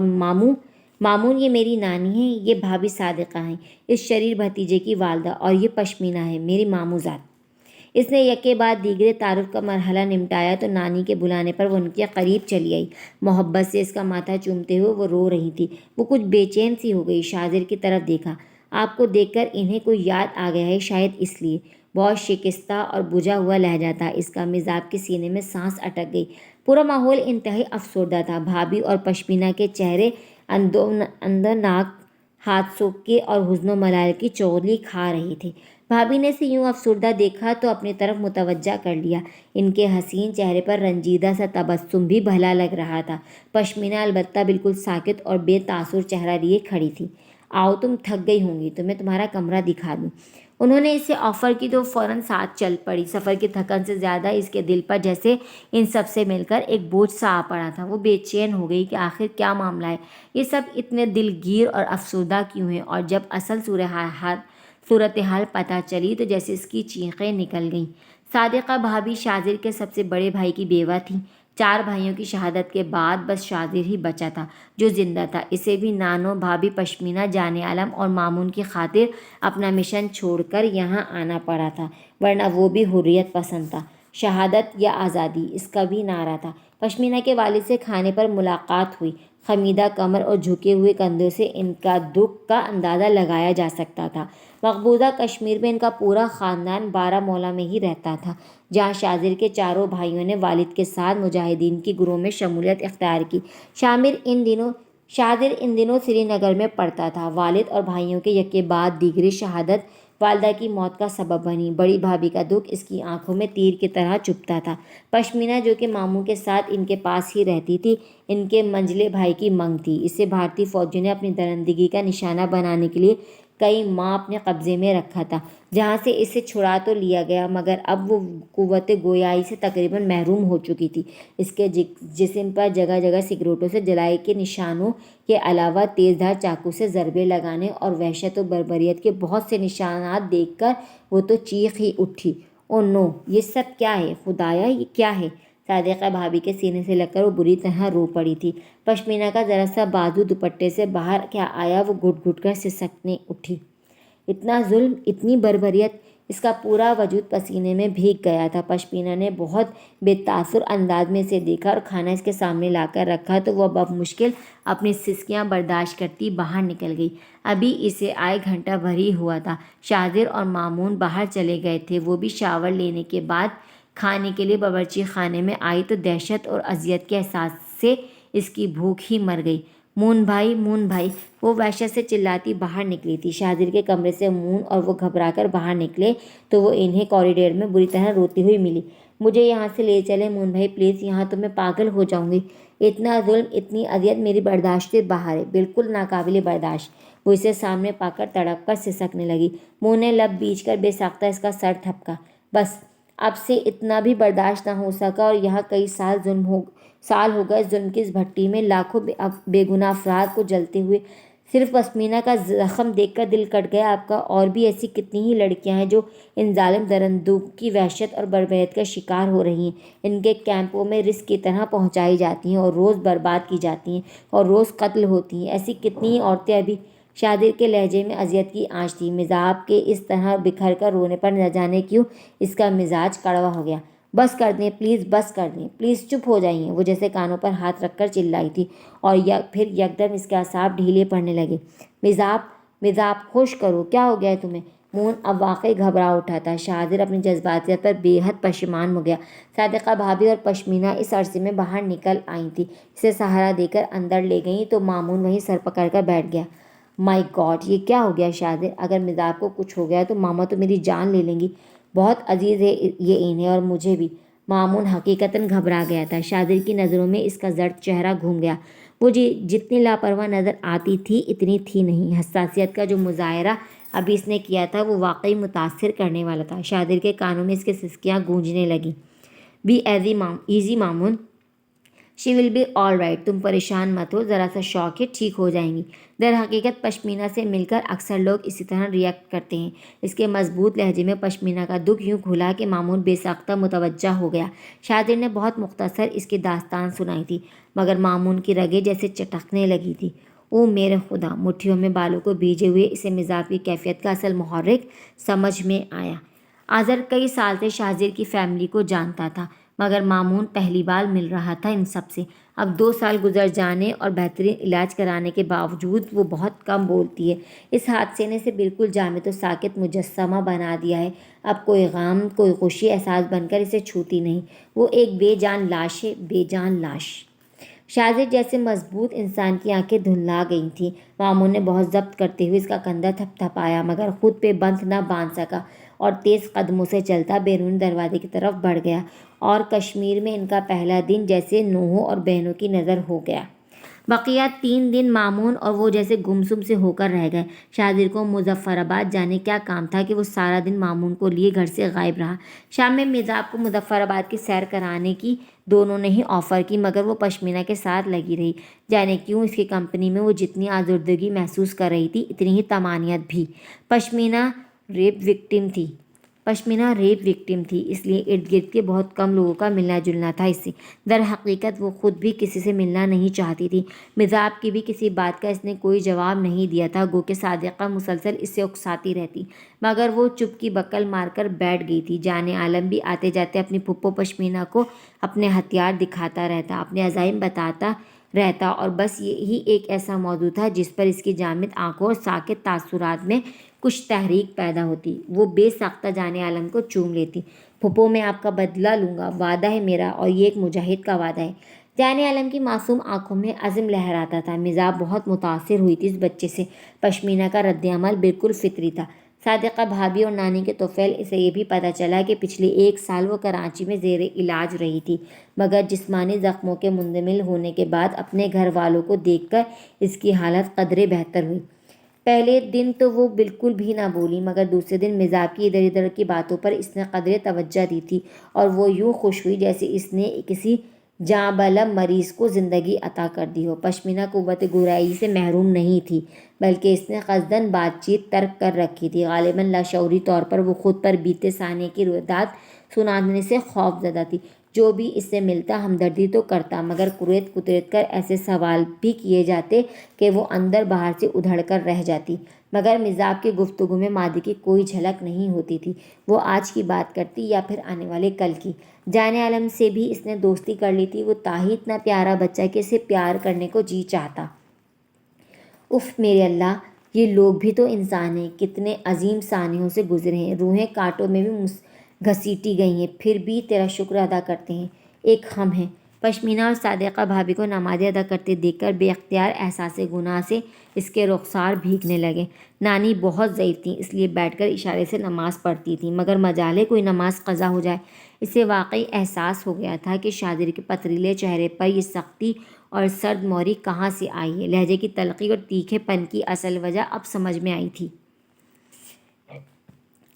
مامون یہ میری نانی ہے، یہ بھابھی صادقہ ہیں، اس شریر بھتیجے کی والدہ، اور یہ پشمینہ ہے میری ماموزاد۔ اس نے یکے بعد دیگرے تعارف کا مرحلہ نمٹایا تو نانی کے بلانے پر وہ ان کے قریب چلی آئی۔ محبت سے اس کا ماتھا چومتے ہوئے وہ رو رہی تھی۔ وہ کچھ بے چین سی ہو گئی، شاذر کی طرف دیکھا۔ آپ کو دیکھ کر انہیں کوئی یاد آ گیا ہے شاید اس لیے۔ بہت شکستہ اور بجھا ہوا لہجہ تھا اس کا۔ میزاب کے سینے میں سانس اٹک گئی۔ پورا ماحول انتہائی افسردہ تھا۔ بھابھی اور پشمینہ کے چہرے اندرناک حادثوں کے اور حزن و ملال کی چغلی کھا رہی تھی۔ بھابھی نے اسے یوں افسردہ دیکھا تو اپنی طرف متوجہ کر لیا۔ ان کے حسین چہرے پر رنجیدہ سا تبسم بھی بھلا لگ رہا تھا۔ پشمینہ البتہ بالکل ساکت اور بے تاثر چہرہ لیے کھڑی تھی۔ آؤ، تم تھک گئی ہوں گی، تمہیں تمہارا کمرہ دکھا دوں۔ انہوں نے اسے آفر کی تو فوراً ساتھ چل پڑی۔ سفر کی تھکن سے زیادہ اس کے دل پر جیسے ان سب سے مل کر ایک بوجھ سا آ پڑا تھا۔ وہ بے چین ہو گئی کہ آخر کیا معاملہ ہے، یہ سب اتنے دلگیر اور افسردہ کیوں ہیں؟ اور جب اصل صورتحال پتہ چلی تو جیسے اس کی چیخیں نکل گئیں۔ صادقہ بھابھی شاذر کے سب سے بڑے بھائی کی بیوہ تھیں۔ 4 بھائیوں کی شہادت کے بعد بس شاذر ہی بچا تھا جو زندہ تھا۔ اسے بھی نانو بھابھی پشمینہ جان عالم اور مامون کی خاطر اپنا مشن چھوڑ کر یہاں آنا پڑا تھا، ورنہ وہ بھی حریت پسند تھا۔ شہادت یا آزادی، اس کا بھی نعرہ تھا۔ پشمینہ کے والد سے کھانے پر ملاقات ہوئی۔ خمیدہ کمر اور جھکے ہوئے کندھوں سے ان کا دکھ کا اندازہ لگایا جا سکتا تھا۔ مقبوضہ کشمیر میں ان کا پورا خاندان بارہمولہ میں ہی رہتا تھا، جہاں شاذر کے 4 بھائیوں نے والد کے ساتھ مجاہدین کی گروہ میں شمولیت اختیار کی۔ شاذر ان دنوں سری نگر میں پڑھتا تھا۔ والد اور بھائیوں کے یکے بعد دیگرے شہادت والدہ کی موت کا سبب بنی۔ بڑی بھابھی کا دکھ اس کی آنکھوں میں تیر کی طرح چبھتا تھا۔ پشمینہ جو کہ ماموں کے ساتھ ان کے پاس ہی رہتی تھی، ان کے منجلے بھائی کی منگ تھی۔ اسے بھارتی فوجیوں نے اپنی درندگی کا نشانہ بنانے کے لیے کئی ماہ اپنے قبضے میں رکھا تھا، جہاں سے اسے چھڑا تو لیا گیا مگر اب وہ قوت گویائی سے تقریباً محروم ہو چکی تھی۔ اس کے جسم پر جگہ جگہ سگریٹوں سے جلائی کے نشانوں کے علاوہ تیز دھار چاقو سے ضربے لگانے اور وحشت و بربریت کے بہت سے نشانات دیکھ کر وہ تو چیخ ہی اٹھی۔ او نو، یہ سب کیا ہے خدایا، یہ کیا ہے؟ صادقہ بھابھی کے سینے سے لگ کر وہ بری طرح رو پڑی تھی۔ پشمینہ کا ذرا سا بازو دوپٹے سے باہر کیا آیا، وہ گھٹ گھٹ کر سسکنے اٹھی۔ اتنا ظلم، اتنی بربریت! اس کا پورا وجود پسینے میں بھیگ گیا تھا۔ پشمینہ نے بہت بے تاثر انداز میں اسے دیکھا اور کھانا اس کے سامنے لا کر رکھا تو وہ بمشکل اپنی سسکیاں برداشت کرتی باہر نکل گئی۔ ابھی اسے آئے گھنٹہ بھر ہی ہوا تھا۔ شاذر اور مامون باہر چلے گئے تھے۔ وہ بھی شاور لینے کے بعد کھانے کے لیے باورچی خانے میں آئی تو دہشت اور اذیت کے احساس سے اس کی بھوک ہی مر گئی۔ مون بھائی، مون بھائی، وہ وحشت سے چلاتی باہر نکلی تھی۔ شاذر کے کمرے سے مون اور وہ گھبرا کر باہر نکلے تو وہ انہیں کوریڈور میں بری طرح روتی ہوئی ملی۔ مجھے یہاں سے لے چلیں مون بھائی پلیز، یہاں تو میں پاگل ہو جاؤں گی۔ اتنا ظلم، اتنی اذیت میری برداشت سے باہر ہے، بالکل ناقابل برداشت۔ وہ اسے سامنے پا کر تڑپ کر سسکنے لگی۔ مون نے لب بیچ کر بے ساختہ اس کا سر تھپکا۔ بس اب سے اتنا بھی برداشت نہ ہو سکا، اور یہاں کئی سال ہو گئے ظلم کی اس بھٹی میں لاکھوں بے گناہ افراد کو جلتے ہوئے۔ صرف پشمینہ کا زخم دیکھ کر دل کٹ گیا آپ کا۔ اور بھی ایسی کتنی ہی لڑکیاں ہیں جو ان ظالم درندوں کی وحشت اور بربریت کا شکار ہو رہی ہیں، ان کے کیمپوں میں رزق کی طرح پہنچائی جاتی ہیں اور روز برباد کی جاتی ہیں اور روز قتل ہوتی ہیں۔ ایسی کتنی ہی عورتیں ابھی۔ شاذر کے لہجے میں اذیت کی آنچ تھی۔ میزاب کے اس طرح بکھر کر رونے پر نہ جانے کیوں اس کا مزاج کڑوا ہو گیا۔ بس کر دیں پلیز، بس کر دیں پلیز، چپ ہو جائیے، وہ جیسے کانوں پر ہاتھ رکھ کر چلائی تھی۔ اور پھر یکدم اس کے اعصاب ڈھیلے پڑنے لگے۔ میزاب، مزاج خوش کرو، کیا ہو گیا ہے تمہیں؟ مون اب واقعی گھبرا اٹھا تھا۔ شاہزر اپنی جذباتیت پر بے حد پشیمان ہو گیا۔ صادقہ بھابھی اور پشمینہ اس عرصے میں باہر نکل آئی تھی، اسے سہارا دے کر اندر لے گئیں تو مامون وہیں سر پکڑ کر بیٹھ گیا۔ مائی گاڈ، یہ کیا ہو گیا شاہزر؟ اگر مزاج کو کچھ ہو گیا تو ماما تو میری جان لے لیں گی۔ بہت عزیز ہے یہ انہیں اور مجھے بھی۔ مامون حقیقتاً گھبرا گیا تھا۔ شاہزر کی نظروں میں اس کا زرد چہرہ گھوم گیا۔ وہ جتنی لاپرواہ نظر آتی تھی اتنی تھی نہیں۔ حساسیت کا جو مظاہرہ ابھی اس نے کیا تھا وہ واقعی متاثر کرنے والا تھا۔ شاہزر کے کانوں میں اس کی سسکیاں گونجنے لگیں۔ Be easy Mamoon, she will be all right, تم پریشان مت ہو، ذرا سا شوق ہے، ٹھیک ہو جائیں گی۔ در حقیقت پشمینہ سے مل کر اکثر لوگ اسی طرح ریئیکٹ کرتے ہیں۔ اس کے مضبوط لہجے میں پشمینہ کا دکھ یوں کھلا کہ مامون بے ساختہ متوجہ ہو گیا۔ شاہزر نے بہت مختصر اس کی داستان سنائی تھی، مگر مامون کی رگیں جیسے چٹکنے لگی تھی۔ او میرے خدا! مٹھیوں میں بالوں کو بھیجے ہوئے اسے مزاج کی کیفیت کا اصل محرک سمجھ میں آیا۔ اظہر کئی سال سے شاہزر کی فیملی کو جانتا تھا، مگر مامون پہلی بار مل رہا تھا ان سب سے۔ اب 2 سال گزر جانے اور بہترین علاج کرانے کے باوجود وہ بہت کم بولتی ہے۔ اس حادثے نے اسے بالکل جامد و ساکت مجسمہ بنا دیا ہے۔ اب کوئی غم، کوئی خوشی احساس بن کر اسے چھوتی نہیں۔ وہ ایک بے جان لاش ہے، بے جان لاش۔ شاہزر جیسے مضبوط انسان کی آنکھیں دھندلا گئی تھیں۔ مامون نے بہت ضبط کرتے ہوئے اس کا کندھا تھپ تھپایا، مگر خود پہ بند نہ باندھ سکا اور تیز قدموں سے چلتا بیرونی دروازے کی طرف بڑھ گیا۔ اور کشمیر میں ان کا پہلا دن جیسے نوحوں اور بہنوں کی نظر ہو گیا۔ بقیہ 3 دن مامون اور وہ جیسے گمسم سے ہو کر رہ گئے۔ شاہزر کو مظفر آباد جانے کیا کام تھا کہ وہ سارا دن مامون کو لیے گھر سے غائب رہا۔ شام میں مزاج کو مظفر آباد کی سیر کرانے کی دونوں نے ہی آفر کی، مگر وہ پشمینہ کے ساتھ لگی رہی۔ جانے کیوں اس کی کمپنی میں وہ جتنی آزردگی محسوس کر رہی تھی اتنی ہی طمانینت بھی۔ پشمینہ ریپ وکٹم تھی، اس لیے ارد گرد کے بہت کم لوگوں کا ملنا جلنا تھا اس سے۔ در حقیقت وہ خود بھی کسی سے ملنا نہیں چاہتی تھی۔ مزاج کی بھی کسی بات کا اس نے کوئی جواب نہیں دیا تھا، گو کہ صادقہ مسلسل اس سے اکساتی رہتی، مگر وہ چپ کی بکل مار کر بیٹھ گئی تھی۔ جان عالم بھی آتے جاتے اپنی پھپھو پشمینہ کو اپنے ہتھیار دکھاتا رہتا، اپنے عزائم بتاتا رہتا، اور بس یہی ایک ایسا موضوع تھا جس پر اس کی جامد آنکھوں اور ساکت تاثرات میں کچھ تحریک پیدا ہوتی۔ وہ بے ساختہ جان عالم کو چوم لیتی۔ پھپھو، میں آپ کا بدلہ لوں گا، وعدہ ہے میرا، اور یہ ایک مجاہد کا وعدہ ہے۔ جان عالم کی معصوم آنکھوں میں عزم لہراتا تھا۔ مزاج بہت متاثر ہوئی تھی اس بچے سے۔ پشمینہ کا رد عمل بالکل فطری تھا۔ صادقہ بھابھی اور نانی کے طفیل اسے یہ بھی پتہ چلا کہ پچھلے 1 سال وہ کراچی میں زیر علاج رہی تھی، مگر جسمانی زخموں کے مندمل ہونے کے بعد اپنے گھر والوں کو دیکھ کر اس کی حالت قدرے بہتر ہوئی۔ پہلے دن تو وہ بالکل بھی نہ بولی، مگر دوسرے دن مزاج کی ادھر ادھر کی باتوں پر اس نے قدرے توجہ دی تھی، اور وہ یوں خوش ہوئی جیسے اس نے کسی جاں بلب مریض کو زندگی عطا کر دی ہو۔ پشمینہ قوت گورائی سے محروم نہیں تھی، بلکہ اس نے قصداً بات چیت ترک کر رکھی تھی۔ غالباً لاشعوری طور پر وہ خود پر بیتے ثانیے کی روایات سنانے سے خوف زدہ تھی۔ جو بھی اس سے ملتا ہمدردی تو کرتا، مگر کریت کتریت کر ایسے سوال بھی کیے جاتے کہ وہ اندر باہر سے ادھڑ کر رہ جاتی۔ مگر مزاج کی گفتگو میں ماضی کی کوئی جھلک نہیں ہوتی تھی۔ وہ آج کی بات کرتی یا پھر آنے والے کل کی۔ جان عالم سے بھی اس نے دوستی کر لی تھی۔ وہ تھا ہی اتنا پیارا بچہ کہ اسے پیار کرنے کو جی چاہتا۔ اف میرے اللہ، یہ لوگ بھی تو انسان ہیں، کتنے عظیم سانحوں سے گزرے ہیں، روحیں کانٹوں میں بھی گھسیٹی گئی ہیں، پھر بھی تیرا شکر ادا کرتے ہیں۔ ایک ہم ہیں۔ پشمینہ اور صادقہ بھابھی کو نمازیں ادا کرتے دیکھ کر بے اختیار احساس گناہ سے اس کے رخسار بھیگنے لگے۔ نانی بہت ضعیف تھیں، اس لیے بیٹھ کر اشارے سے نماز پڑھتی تھیں، مگر مجالے کوئی نماز قضا ہو جائے۔ اسے واقعی احساس ہو گیا تھا کہ شاہزر کے پتریلے چہرے پر یہ سختی اور سرد موری کہاں سے آئی ہے۔ لہجے کی تلخی اور تیکھے پن کی اصل وجہ اب سمجھ میں آئی تھی۔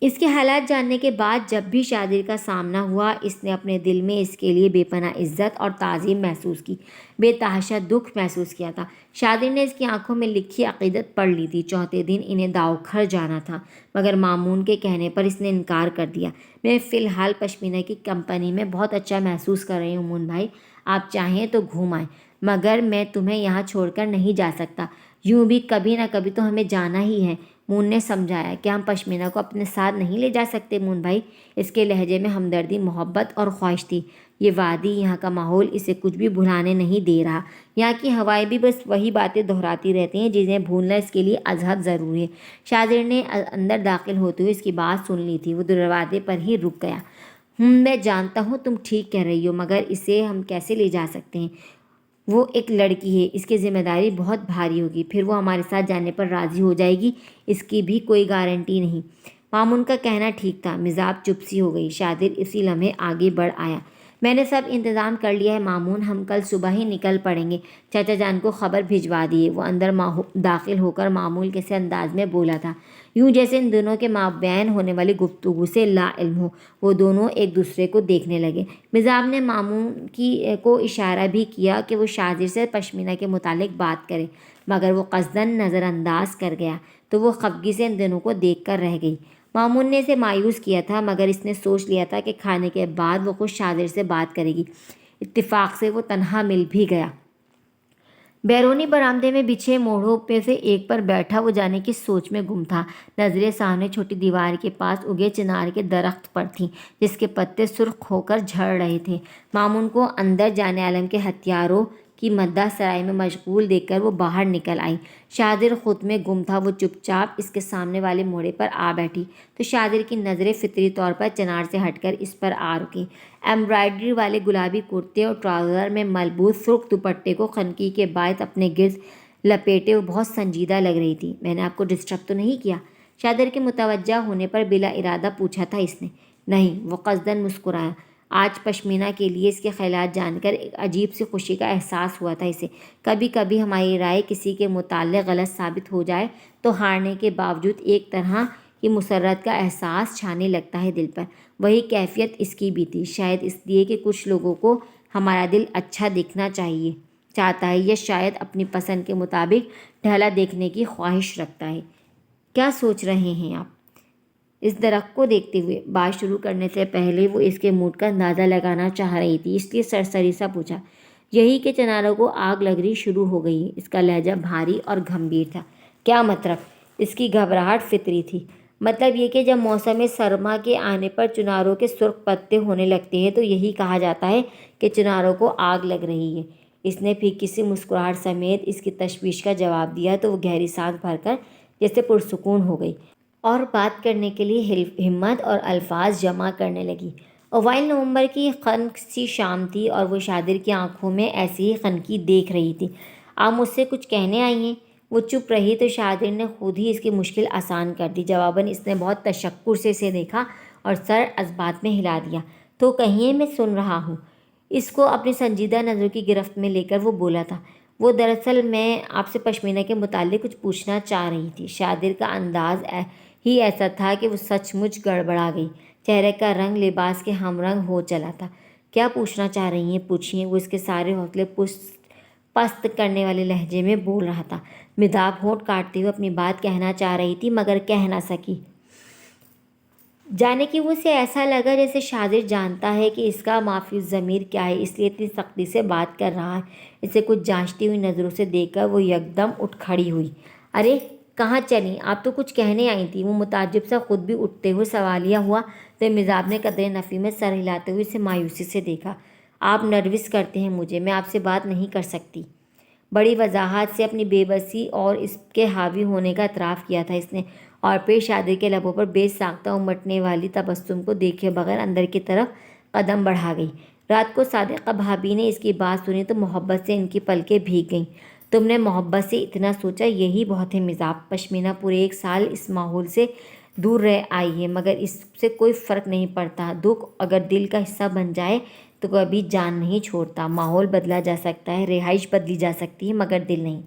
اس کے حالات جاننے کے بعد جب بھی شاہزر کا سامنا ہوا، اس نے اپنے دل میں اس کے لیے بے پناہ عزت اور تعظیم محسوس کی، بے تحاشا دکھ محسوس کیا تھا۔ شاہزر نے اس کی آنکھوں میں لکھی عقیدت پڑھ لی تھی۔ چوتھے دن انہیں داؤکھر جانا تھا، مگر مامون کے کہنے پر اس نے انکار کر دیا۔ میں فی الحال پشمینہ کی کمپنی میں بہت اچھا محسوس کر رہی ہوں مون بھائی، آپ چاہیں تو گھوم آئیں، مگر میں تمہیں یہاں چھوڑ کر نہیں جا سکتا۔ یوں بھی کبھی نہ کبھی تو ہمیں جانا ہی ہے، مون نے سمجھایا۔ کیا ہم پشمینہ کو اپنے ساتھ نہیں لے جا سکتے مون بھائی؟ اس کے لہجے میں ہمدردی، محبت اور خواہش تھی۔ یہ وادی، یہاں کا ماحول اسے کچھ بھی بھلانے نہیں دے رہا۔ یہاں کی ہوائیں بھی بس وہی باتیں دہراتی رہتی ہیں جنہیں بھولنا اس کے لیے ازحد ضروری ہے۔ شادر نے اندر داخل ہوتے ہوئے اس کی بات سن لی تھی۔ وہ دروازے پر ہی رک گیا۔ میں جانتا ہوں تم ٹھیک کہہ رہی ہو، مگر اسے ہم کیسے لے جا سکتے ہیں؟ وہ ایک لڑکی ہے، اس کی ذمہ داری بہت بھاری ہوگی، پھر وہ ہمارے ساتھ جانے پر راضی ہو جائے گی، اس کی بھی کوئی گارنٹی نہیں۔ مامون کا کہنا ٹھیک تھا۔ مزاج چپ سی ہو گئی۔ شادر اسی لمحے آگے بڑھ آیا۔ میں نے سب انتظام کر لیا ہے مامون، ہم کل صبح ہی نکل پڑیں گے۔ چاچا جان کو خبر بھجوا دیے۔ وہ اندر داخل ہو کر معمول کے سے انداز میں بولا تھا، یوں جیسے ان دونوں کے مابین ہونے والی گفتگو سے لا علم ہو۔ وہ دونوں ایک دوسرے کو دیکھنے لگے۔ مزاج نے مامون کو اشارہ بھی کیا کہ وہ شادر سے پشمینہ کے متعلق بات کرے، مگر وہ قصداً نظر انداز کر گیا تو وہ خفگی سے ان دونوں کو دیکھ کر رہ گئی۔ مامون نے اسے مایوس کیا تھا، مگر اس نے سوچ لیا تھا کہ کھانے کے بعد وہ خود شادر سے بات کرے گی۔ اتفاق سے وہ تنہا مل بھی گیا۔ بیرونی برآمدے میں بچھے موڑوں پہ سے ایک پر بیٹھا وہ جانے کی سوچ میں گم تھا۔ نظریں سامنے چھوٹی دیوار کے پاس اگے چنار کے درخت پر تھیں، جس کے پتے سرخ ہو کر جھڑ رہے تھے۔ مامون کو اندر جانے عالم کے ہتھیاروں کی مداح سرائی میں مشغول دیکھ کر وہ باہر نکل آئی۔ شادر خود میں گم تھا۔ وہ چپ چاپ اس کے سامنے والے موڑے پر آ بیٹھی تو شادر کی نظریں فطری طور پر چنار سے ہٹ کر اس پر آ رکیں۔ ایمبرائڈری والے گلابی کرتے اور ٹراؤزر میں ملبوس سرخ دوپٹے کو خنقی کے باعث اپنے گرد لپیٹے وہ بہت سنجیدہ لگ رہی تھی۔ میں نے آپ کو ڈسٹرب تو نہیں کیا؟ شادر کے متوجہ ہونے پر بلا ارادہ پوچھا تھا اس نے۔ نہیں، وہ قصداً مسکرایا۔ آج پشمینہ کے لیے اس کے خیالات جان کر ایک عجیب سی خوشی کا احساس ہوا تھا اسے۔ کبھی کبھی ہماری رائے کسی کے متعلق غلط ثابت ہو جائے تو ہارنے کے باوجود ایک طرح کی مسرت کا احساس چھانے لگتا ہے دل پر۔ وہی کیفیت اس کی بھی تھی، شاید اس لیے کہ کچھ لوگوں کو ہمارا دل اچھا دکھنا چاہتا ہے، یا شاید اپنی پسند کے مطابق ڈھلا دیکھنے کی خواہش رکھتا ہے۔ کیا سوچ رہے ہیں آپ؟ اس درخت کو دیکھتے ہوئے بات شروع کرنے سے پہلے وہ اس کے موڈ کا اندازہ لگانا چاہ رہی تھی، اس لیے سرسری سا پوچھا، یہی کہ چناروں کو آگ لگ رہی شروع ہو گئی ہے۔ اس کا لہجہ بھاری اور گھمبیر تھا۔ کیا مطلب؟ اس کی گھبراہٹ فطری تھی۔ مطلب یہ کہ جب موسم سرما کے آنے پر چناروں کے سرخ پتے ہونے لگتے ہیں تو یہی کہا جاتا ہے کہ چناروں کو آگ لگ رہی ہے۔ اس نے پھیکی سی مسکراہٹ سمیت اس کی تشویش کا جواب دیا تو وہ گہری سانس بھر کر جیسے پرسکون ہو گئی اور بات کرنے کے لیے ہمت اور الفاظ جمع کرنے لگی۔ اوائل نومبر کی خنک سی شام تھی اور وہ شادر کی آنکھوں میں ایسی ہی خنکی دیکھ رہی تھی۔ آپ مجھ سے کچھ کہنے آئی ہیں؟ وہ چپ رہی تو شادر نے خود ہی اس کی مشکل آسان کر دی۔ جواباً اس نے بہت تشکر سے اسے دیکھا اور سر اسبات میں ہلا دیا۔ تو کہیے، میں سن رہا ہوں۔ اس کو اپنی سنجیدہ نظروں کی گرفت میں لے کر وہ بولا تھا، وہ دراصل میں آپ سے پشمینہ کے متعلق کچھ پوچھنا چاہ رہی تھی۔ شادر کا انداز ہی ایسا تھا کہ وہ سچ مچ گڑبڑا گئی۔ چہرے کا رنگ لباس کے ہم رنگ ہو چلا تھا۔ کیا پوچھنا چاہ رہی ہیں؟ پوچھیے۔ وہ اس کے سارے حوصلے پست کرنے والے لہجے میں بول رہا تھا۔ مزاح ہونٹ کاٹتے ہوئے اپنی بات کہنا چاہ رہی تھی مگر کہہ نہ سکی۔ جانے کہ وہ اسے ایسا لگا جیسے شادر جانتا ہے کہ اس کا مافی الضمیر کیا ہے، اس لیے اتنی سختی سے بات کر رہا ہے۔ اسے کچھ جانچتی ہوئی نظروں سے دیکھ کر وہ یکدم اٹھ کھڑی ہوئی۔ ارے کہاں چلیں؟ آپ تو کچھ کہنے آئی تھیں۔ وہ متعجب سا خود بھی اٹھتے ہوئے سوالیہ ہوا تو مزاح نے قدرے نفی میں سر ہلاتے ہوئے اسے مایوسی سے دیکھا۔ آپ نروس کرتے ہیں مجھے، میں آپ سے بات نہیں کر سکتی۔ بڑی وضاحت سے اپنی بے بسی اور اس کے حاوی ہونے کا اعتراف کیا تھا اس نے، اور پھر شادر کے لبوں پر بے ساختہ امٹنے والی تبسم کو دیکھے بغیر اندر کی طرف قدم بڑھا گئی۔ رات کو صادقہ بھابھی نے اس کی بات سنی تو محبت سے ان کی پلکیں بھیگ گئیں۔ تم نے محبت سے اتنا سوچا، یہی بہت ہے مزاح۔ پشمینہ پورے 1 سال اس ماحول سے دور رہ آئی ہے مگر اس سے کوئی فرق نہیں پڑتا۔ دکھ اگر دل کا حصہ بن جائے تو کبھی جان نہیں چھوڑتا۔ ماحول بدلا جا سکتا ہے، رہائش بدلی جا سکتی ہے مگر دل نہیں۔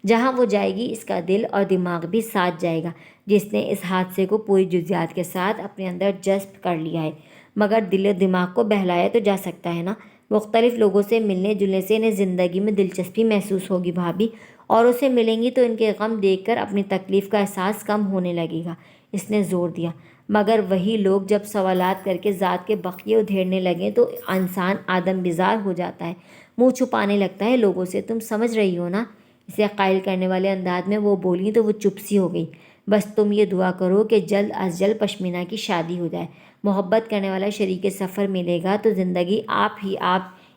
جہاں وہ جائے گی اس کا دل اور دماغ بھی ساتھ جائے گا، جس نے اس حادثے کو پوری جزیات کے ساتھ اپنے اندر جذب کر لیا ہے۔ مگر دل و دماغ کو بہلایا تو جا سکتا ہے نا۔ مختلف لوگوں سے ملنے جلنے سے انہیں زندگی میں دلچسپی محسوس ہوگی بھابھی، اور اسے ملیں گی تو ان کے غم دیکھ کر اپنی تکلیف کا احساس کم ہونے لگے گا، اس نے زور دیا۔ مگر وہی لوگ جب سوالات کر کے ذات کے بقیے ادھیڑنے لگیں تو انسان آدم بیزار ہو جاتا ہے، منہ چھپانے لگتا ہے لوگوں سے، تم سمجھ رہی ہو نا؟ اسے قائل کرنے والے انداز میں وہ بولیں تو وہ چپ سی ہو گئی۔ بس تم یہ دعا کرو کہ جلد از جلد پشمینہ کی شادی ہو جائے، محبت کرنے والا شریک سفر ملے گا تو زندگی آپ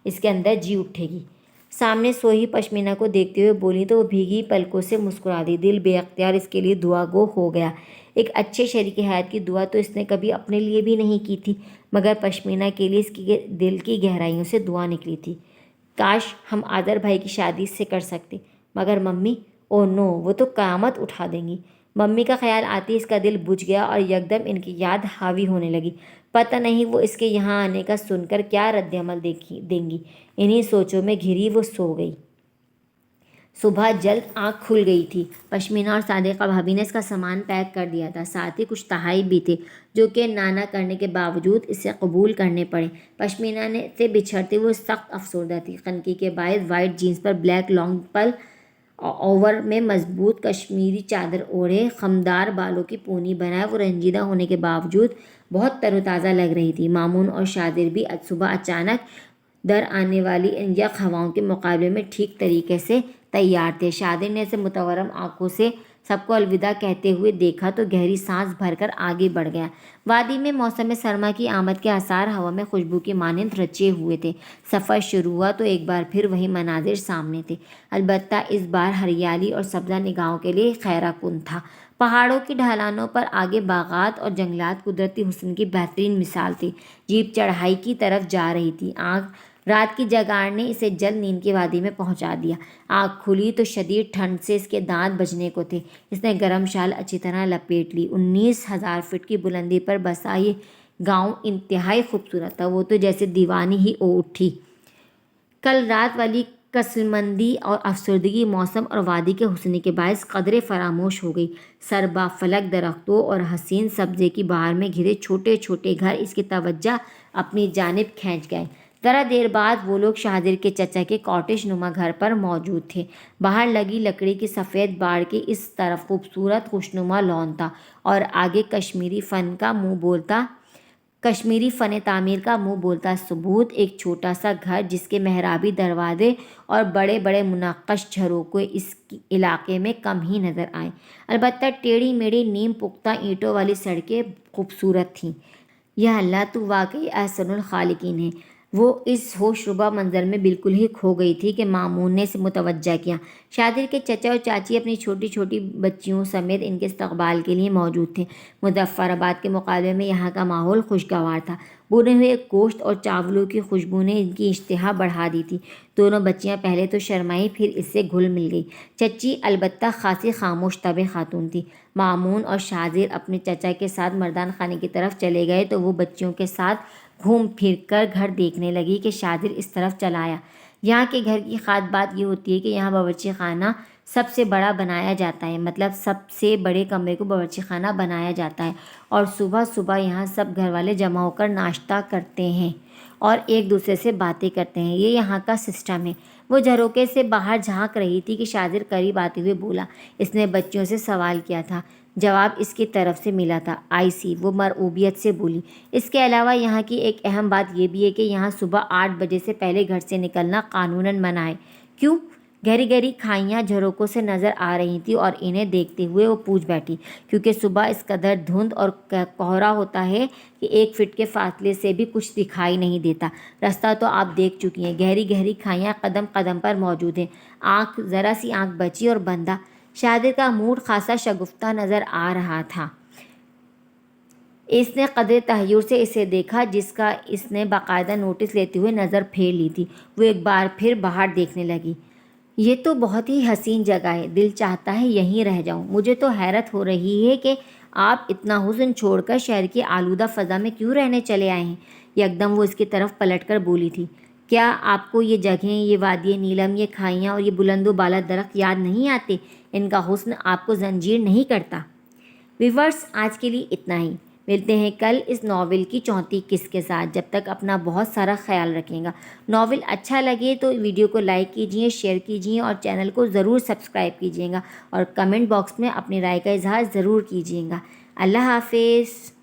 اس کے اندر جی اٹھے گی۔ سامنے سوئی پشمینہ کو دیکھتے ہوئے بولی تو وہ بھیگی پلکوں سے مسکرا دی۔ دل بے اختیار اس کے لیے دعا گو ہو گیا۔ ایک اچھے شریک حیات کی دعا تو اس نے کبھی اپنے لیے بھی نہیں کی تھی، مگر پشمینہ کے لیے اس کی دل کی گہرائیوں سے دعا نکلی تھی۔ کاش ہم آذر بھائی کی شادی سے کر سکتے، مگر ممی، او نو، وہ تو قیامت اٹھا دیں گی۔ ممی کا خیال آتے اس کا دل بجھ گیا اور یکدم ان کی یاد حاوی ہونے لگی۔ پتہ نہیں وہ اس کے یہاں آنے کا سن کر کیا رد عمل دیں گی۔ انہی سوچوں میں گھری وہ سو گئی۔ صبح جلد آنکھ کھل گئی تھی۔ پشمینہ اور صادقہ بھابھی نے اس کا سامان پیک کر دیا تھا، ساتھ ہی کچھ تحائف بھی تھے جو کہ نانا کرنے کے باوجود اسے قبول کرنے پڑے۔ پشمینہ سے بچھڑتے وہ سخت افسردہ تھی۔ خنقی کے باعث وائٹ جینس پر بلیک لانگ پل اوور میں مضبوط کشمیری چادر اوڑھے، خمدار بالوں کی پونی بنائے وہ رنجیدہ ہونے کے باوجود بہت تر و تازہ لگ رہی تھی۔ مامون اور شاذر بھی صبح اچانک در آنے والی ان یک ہواؤں کے مقابلے میں ٹھیک طریقے سے تیار تھے۔ شاذر نے اسے متورم آنکھوں سے سب کو الوداع کہتے ہوئے دیکھا تو گہری سانس بھر کر آگے بڑھ گیا۔ وادی میں موسم سرما کی آمد کے آثار ہوا میں خوشبو کی مانند رچے ہوئے تھے۔ سفر شروع ہوا تو ایک بار پھر وہی مناظر سامنے تھے، البتہ اس بار ہریالی اور سبزہ نگاہوں کے لیے خیرہ کن تھا۔ پہاڑوں کی ڈھلانوں پر آگے باغات اور جنگلات قدرتی حسن کی بہترین مثال تھی۔ جیپ چڑھائی کی طرف جا رہی تھی۔ رات کی جگاڑ نے اسے جلد نیند کی وادی میں پہنچا دیا۔ آنکھ کھلی تو شدید ٹھنڈ سے اس کے دانت بجنے کو تھے۔ اس نے گرم شال اچھی طرح لپیٹ لی۔ 19,000 فٹ کی بلندی پر بسا یہ گاؤں انتہائی خوبصورت تھا۔ وہ تو جیسے دیوانی ہی ہو اٹھی۔ کل رات والی کسلمندی اور افسردگی موسم اور وادی کے حسن کے باعث قدرے فراموش ہو گئی۔ سربا فلک درختوں اور حسین سبزے کی بہار میں گھرے چھوٹے چھوٹے گھر اس کی توجہ اپنی جانب کھینچ گئے۔ ذرا دیر بعد وہ لوگ شاذر کے چچا کے کاٹیج نما گھر پر موجود تھے۔ باہر لگی لکڑی کی سفید باڑ کے اس طرف خوبصورت خوشنما لان تھا اور آگے کشمیری فن تعمیر کا منہ بولتا ثبوت، ایک چھوٹا سا گھر جس کے محرابی دروازے اور بڑے بڑے منقش جھروکے اس علاقے میں کم ہی نظر آئے۔ البتہ ٹیڑھی میڑھی نیم پختہ اینٹوں والی سڑکیں خوبصورت تھیں۔ یا اللہ، تو واقعی احسن الخالقین ہے۔ وہ اس ہوش ربا منظر میں بالکل ہی کھو گئی تھی کہ مامون نے اسے متوجہ کیا۔ شاذر کے چچا اور چاچی اپنی چھوٹی چھوٹی بچیوں سمیت ان کے استقبال کے لیے موجود تھے۔ مظفر آباد کے مقابلے میں یہاں کا ماحول خوشگوار تھا۔ بنے ہوئے گوشت اور چاولوں کی خوشبو نے ان کی اشتہا بڑھا دی تھی۔ دونوں بچیاں پہلے تو شرمائیں، پھر اس سے گھل مل گئی۔ چچی البتہ خاصی خاموش طبع خاتون تھی۔ مامون اور شاذر اپنے چچا کے ساتھ مردان خانے کی طرف چلے گئے تو وہ بچیوں کے ساتھ گھوم پھر کر گھر دیکھنے لگی کہ شاذر اس طرف چلا آیا۔ یہاں کے گھر کی خاص بات یہ ہوتی ہے کہ یہاں باورچی خانہ سب سے بڑا بنایا جاتا ہے، مطلب سب سے بڑے کمرے کو باورچی خانہ بنایا جاتا ہے، اور صبح صبح یہاں سب گھر والے جمع ہو کر ناشتہ کرتے ہیں اور ایک دوسرے سے باتیں کرتے ہیں۔ یہ یہاں کا سسٹم ہے۔ وہ جھروکے سے باہر جھانک رہی تھی کہ شاذر قریب آتے ہوئے بولا۔ اس نے بچیوں سے سوال کیا تھا، جواب اس کی طرف سے ملا تھا۔ آئی سی، وہ مرعوبیت سے بولی۔ اس کے علاوہ یہاں کی ایک اہم بات یہ بھی ہے کہ یہاں صبح 8 بجے سے پہلے گھر سے نکلنا قانوناً منع ہے۔ کیوں؟ گہری گہری کھائیاں جھروکوں سے نظر آ رہی تھیں اور انہیں دیکھتے ہوئے وہ پوچھ بیٹھی۔ کیونکہ صبح اس قدر دھند اور کوہرا ہوتا ہے کہ 1 فٹ کے فاصلے سے بھی کچھ دکھائی نہیں دیتا۔ راستہ تو آپ دیکھ چکی ہیں، گہری گہری کھائیاں قدم قدم پر موجود ہیں۔ ذرا سی آنکھ بچی اور بندہ۔ شاذر کا موڈ خاصا شگفتہ نظر آ رہا تھا۔ اس نے قدرے تحیر سے اسے دیکھا، جس کا اس نے باقاعدہ نوٹس لیتے ہوئے نظر پھیر لی تھی۔ وہ ایک بار پھر باہر دیکھنے لگی۔ یہ تو بہت ہی حسین جگہ ہے، دل چاہتا ہے یہیں رہ جاؤں۔ مجھے تو حیرت ہو رہی ہے کہ آپ اتنا حسن چھوڑ کر شہر کی آلودہ فضا میں کیوں رہنے چلے آئے ہیں۔ یکدم وہ اس کی طرف پلٹ کر بولی تھی، کیا آپ کو یہ جگہیں، یہ وادی نیلم، یہ کھائیاں اور یہ بلند و بالا درخت یاد نہیں آتے؟ ان کا حسن آپ کو زنجیر نہیں کرتا؟ ویورز، آج کے لیے اتنا ہی۔ ملتے ہیں کل اس ناول کی 34 قسط کے ساتھ۔ جب تک اپنا بہت سارا خیال رکھیں گا۔ ناول اچھا لگے تو ویڈیو کو لائک کیجئے، شیئر کیجئے اور چینل کو ضرور سبسکرائب کیجئے گا، اور کمنٹ باکس میں اپنی رائے کا اظہار ضرور کیجئے گا۔ اللہ حافظ۔